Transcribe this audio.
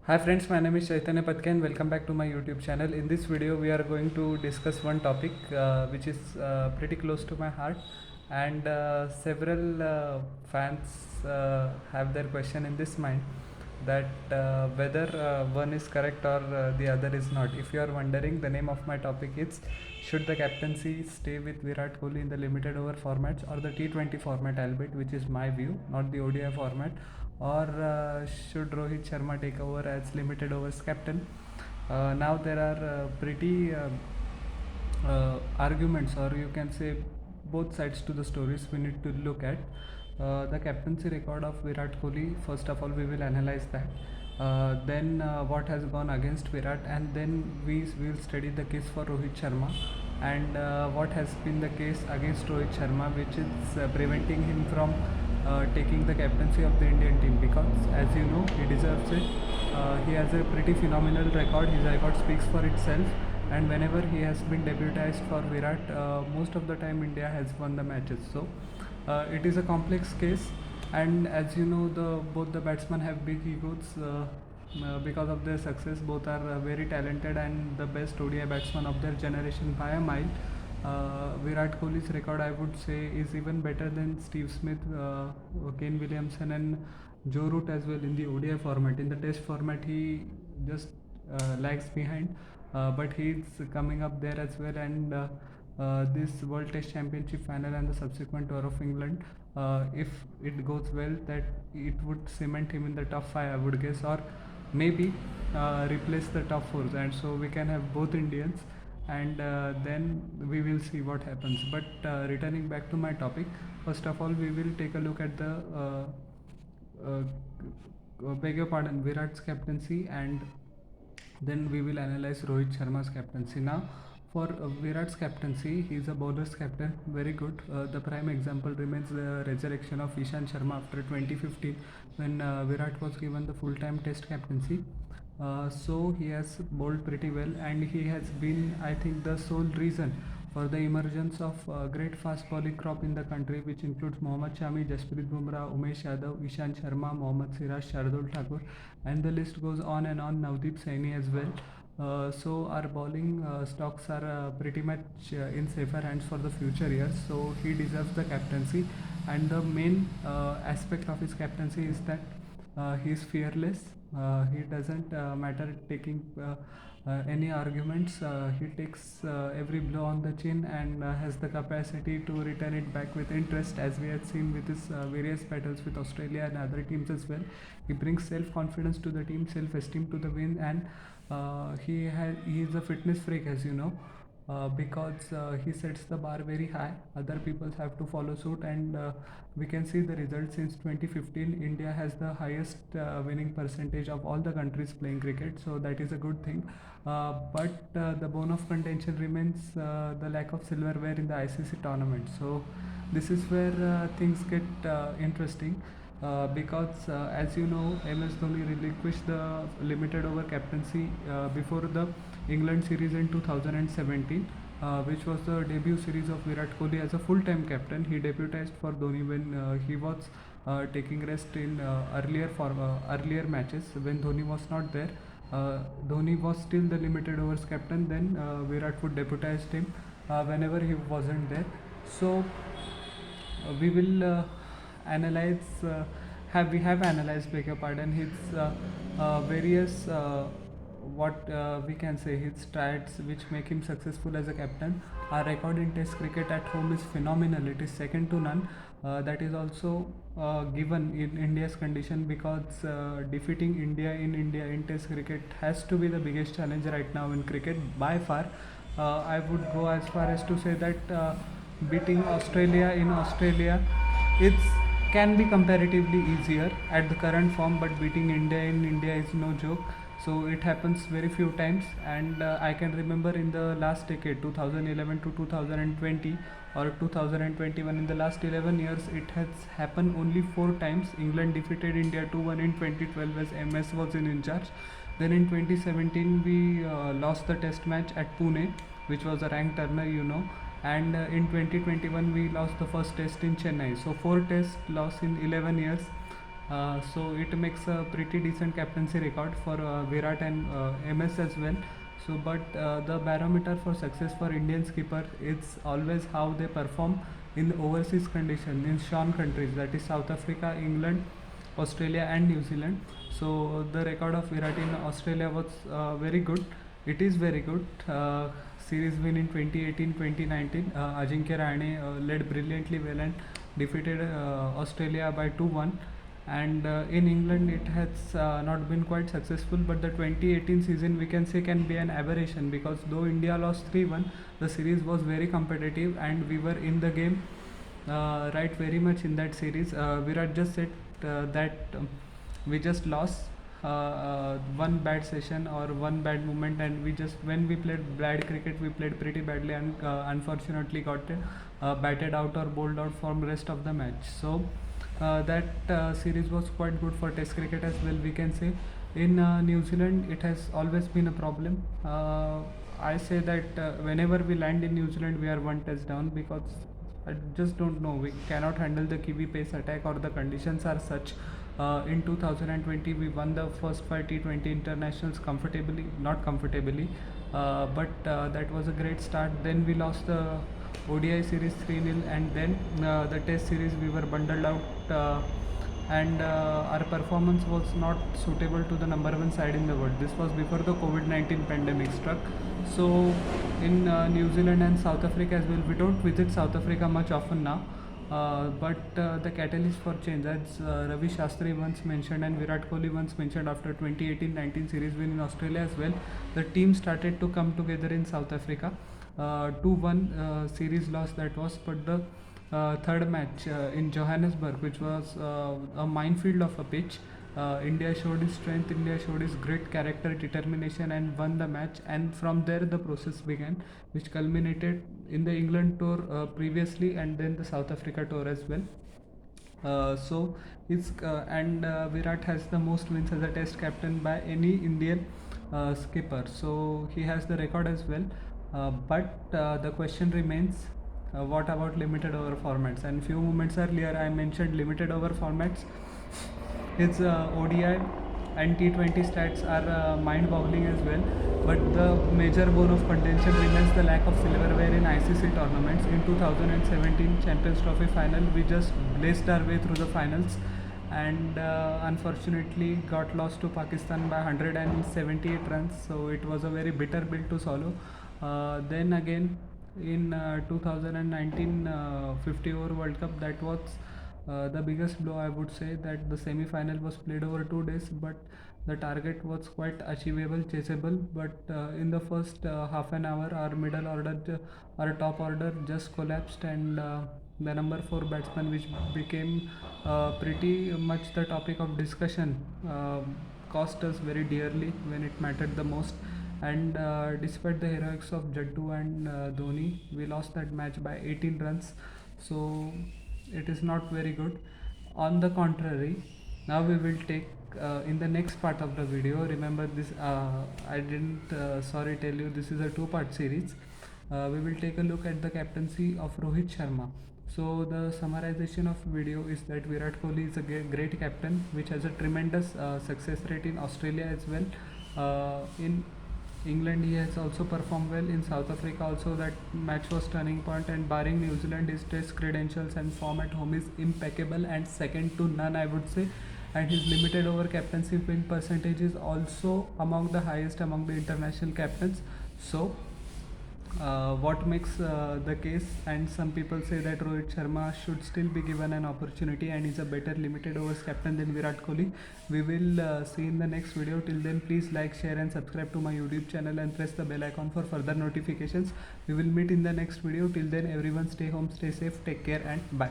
Hi friends, my name is Chaitanya Patke and welcome back to my YouTube channel. In this video, we are going to discuss one topic which is pretty close to my heart, and several fans have their question in this mind that whether one is correct or the other is not. If you are wondering, the name of my topic is: should the captaincy stay with Virat Kohli in the limited over formats or the T20 format, albeit, which is my view, not the ODI format, or should Rohit Sharma take over as limited overs captain? Now there are pretty arguments, or you can say both sides to the stories we need to look at. The captaincy record of Virat Kohli, first of all, we will analyze that. Then what has gone against Virat, and then we will study the case for Rohit Sharma, and what has been the case against Rohit Sharma, which is preventing him from taking the captaincy of the Indian team, because as you know, he deserves it. He has a pretty phenomenal record. His record speaks for itself, and whenever he has been deputized for Virat, most of the time India has won the matches. So it is a complex case, and as you know, both the batsmen have big egos. Because of their success, both are very talented and the best ODI batsmen of their generation by a mile. Virat Kohli's record, I would say, is even better than Steve Smith, Kane Williamson, and Joe Root as well in the ODI format. In the Test format, he just lags behind, but he's coming up there as well. And this World Test Championship final and the subsequent Tour of England, if it goes well, that it would cement him in the top five, I would guess, or maybe replace the top four, and so we can have both Indians, and then we will see what happens. But returning back to my topic, first of all, we will take a look at the beg your pardon, Virat's captaincy, and then we will analyze Rohit Sharma's captaincy. Now, for Virat's captaincy, he is a bowler's captain, very good. The prime example remains the resurrection of Ishant Sharma after 2015, when Virat was given the full-time Test captaincy. So he has bowled pretty well, and he has been, I think, the sole reason for the emergence of great fast bowling crop in the country, which includes Mohammad Shami, Jasprit Bumrah, Umesh Yadav, Ishant Sharma, Mohammad Siraj, Shardul Thakur, and the list goes on and on. Navdeep Saini as well. So our bowling stocks are pretty much in safer hands for the future years. So he deserves the captaincy, and the main aspect of his captaincy is that he is fearless. He doesn't matter taking any arguments. He takes every blow on the chin, and has the capacity to return it back with interest, as we had seen with his various battles with Australia and other teams as well. He brings self-confidence to the team, self-esteem to the win, and he is a fitness freak, as you know. Because he sets the bar very high, other people have to follow suit, and we can see the results. Since 2015, India has the highest winning percentage of all the countries playing cricket, so that is a good thing. But the bone of contention remains the lack of silverware in the ICC tournament. So this is where things get interesting. Because as you know, MS Dhoni relinquished the limited over captaincy before the England series in 2017, which was the debut series of Virat Kohli as a full-time captain. He deputized for Dhoni when he was taking rest in earlier matches when Dhoni was not there. Dhoni was still the limited overs captain. Then Virat would deputize him whenever he wasn't there. So we will analyze. We have analyzed, beg your pardon, his various what we can say his strats which make him successful as a captain. Our record in Test cricket at home is phenomenal. It is second to none. That is also given in India's condition, because defeating India in Test cricket has to be the biggest challenge right now in cricket by far. I would go as far as to say that beating Australia in Australia, it's can be comparatively easier at the current form, but beating India in India is no joke. So it happens very few times, and I can remember in the last decade, 2011 to 2020 or 2021, in the last 11 years, it has happened only 4 times. England defeated India 2-1 in 2012 as MS was in charge. Then in 2017, we lost the Test match at Pune, which was a ranked turner, you know, and in 2021 we lost the first test in Chennai. So 4 test loss in 11 years. So it makes a pretty decent captaincy record for Virat and MS as well. So, but the barometer for success for Indian skipper is always how they perform in overseas condition in shown countries, that is South Africa, England, Australia, and New Zealand. So the record of Virat in Australia was very good. It is very good. Series win in 2018-2019. Ajinkya Rahane led brilliantly well and defeated Australia by 2-1. And in England it has not been quite successful, but the 2018 season we can say can be an aberration, because though India lost 3-1, the series was very competitive and we were in the game right very much in that series. Virat just said that we just lost one bad session or one bad moment, and we just, when we played bad cricket, we played pretty badly and unfortunately got batted out or bowled out from rest of the match. So that series was quite good for test cricket as well, we can say. In New Zealand it has always been a problem. I say that whenever we land in New Zealand we are one test down, because I just don't know, we cannot handle the Kiwi pace attack, or the conditions are such. In 2020 we won the first 5 T20 internationals comfortably, not comfortably, but that was a great start. Then we lost the ODI series 3-0, and then the test series we were bundled out, and our performance was not suitable to the number one side in the world. This was before the COVID-19 pandemic struck. So in New Zealand and South Africa as well, we don't visit South Africa much often now. But the catalyst for change, as Ravi Shastri once mentioned and Virat Kohli once mentioned after 2018-19 series win in Australia as well, the team started to come together in South Africa. 2-1 series loss that was, but the third match in Johannesburg, which was a minefield of a pitch, India showed its strength, India showed its great character, determination, and won the match. And from there the process began, which culminated in the England tour previously, and then the South Africa tour as well. So it's and Virat has the most wins as a test captain by any Indian skipper, so he has the record as well. But the question remains, what about limited over formats? And few moments earlier I mentioned limited over formats. His ODI and T20 stats are mind-boggling as well, but the major bone of contention remains the lack of silverware in ICC tournaments. In 2017 Champions Trophy final, we just blazed our way through the finals, and unfortunately got lost to Pakistan by 178 runs, so it was a very bitter pill to swallow. Then again in 2019 50 over World Cup, that was the biggest blow, I would say, that the semi-final was played over 2 days, but the target was quite achievable, chaseable. But in the first half an hour, our middle order, our top order just collapsed, and the number 4 batsman, which became pretty much the topic of discussion, cost us very dearly when it mattered the most. And despite the heroics of Jaddu and Dhoni, we lost that match by 18 runs. So it is not very good. On the contrary, now we will take in the next part of the video. Remember this, I didn't sorry tell you, this is a 2-part series. We will take a look at the captaincy of Rohit Sharma. So the summarization of video is that Virat Kohli is a great captain, which has a tremendous success rate in Australia as well. In England he has also performed well. In South Africa also that match was turning point, and barring New Zealand, his test credentials and form at home is impeccable and second to none, I would say. And his limited over captaincy win percentage is also among the highest among the international captains. So what makes the case, and some people say that Rohit Sharma should still be given an opportunity and is a better limited overs captain than Virat Kohli. We will see in the next video. Till then, please like, share and subscribe to my YouTube channel and press the bell icon for further notifications. We will meet in the next video. Till then, everyone stay home, stay safe, take care and bye.